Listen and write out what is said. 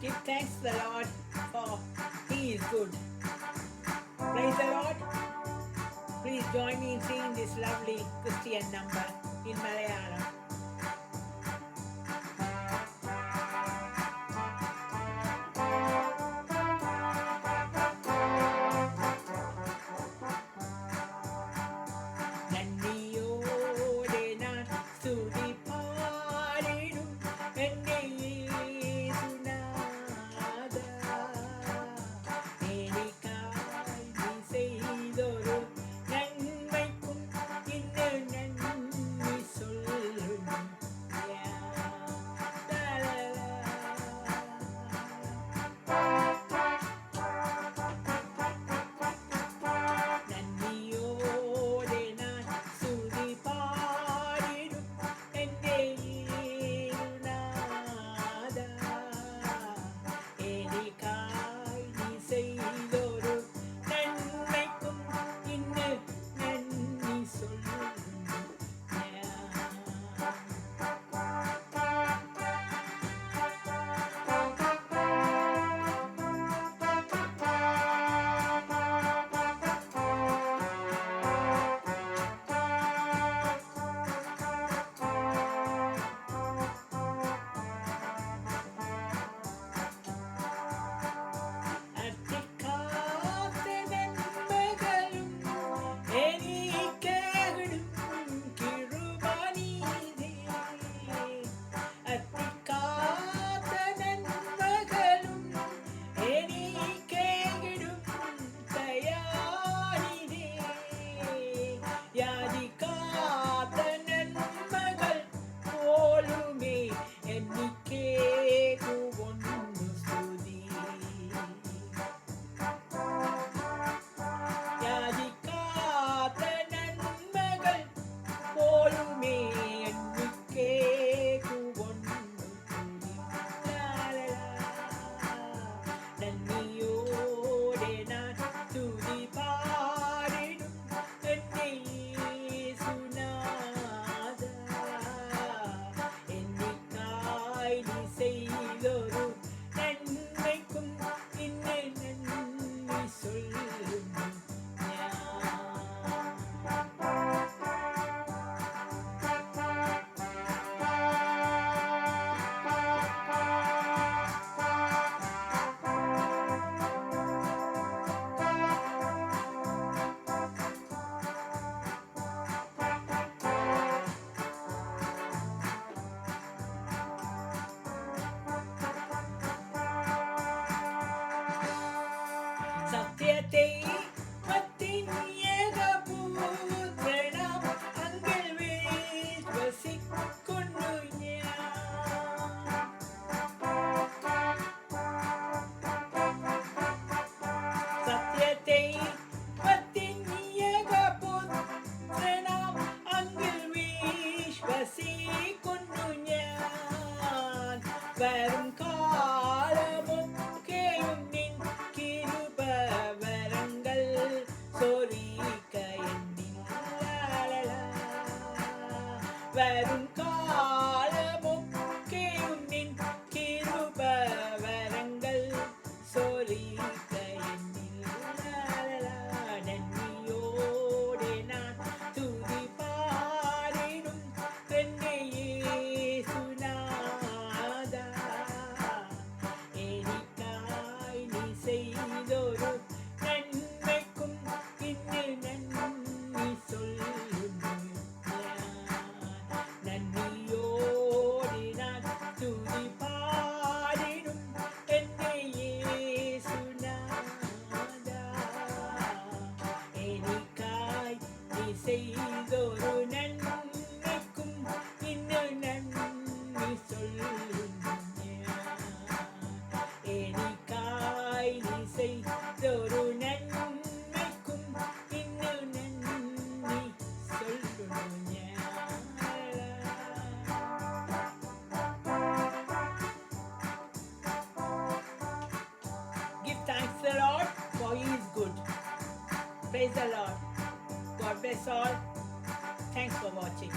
Give thanks to the Lord for He is good. Praise the Lord. Please join me in singing this lovely Christian number in Malayalam. சத்தியத்தை மத்தின் ஏகபூத்ரணம் அங்கில் விஸ்வசிக்குன்னு சத்தியத்தை மத்தின் ஏகபூத்ரணம் அங்கில் விஸ்வசிக்குன்னு வரும் காலமும் கேயும் நின் கிருபவரங்கள் சொரிக்க எண்ணில் வரும் காலமும் கேயும் நின் கிருபவரங்கள் சொரிக்க எண்ணில் நன்றியோடு நான் துதி பாடினும் என்னையே சுனாதா எனக்காய் நீ செய்தொரு நன்மைக்கும் இன்னும் நன்றி சொல்லும் நன்றியோடு நான் துதி பாடினும் என்னையே சுனாதா எனக்காய் நீ செய்தொரு நன்மைக்கும் இன்னும் நன்றி சொல்லும் எனக்காய் நீ செய்தொரு நன்மைக்கும் இன்னும் நன்றி சொல்லும் Give thanks to the Lord for He is good. Praise the Lord. God bless all. Thanks for watching.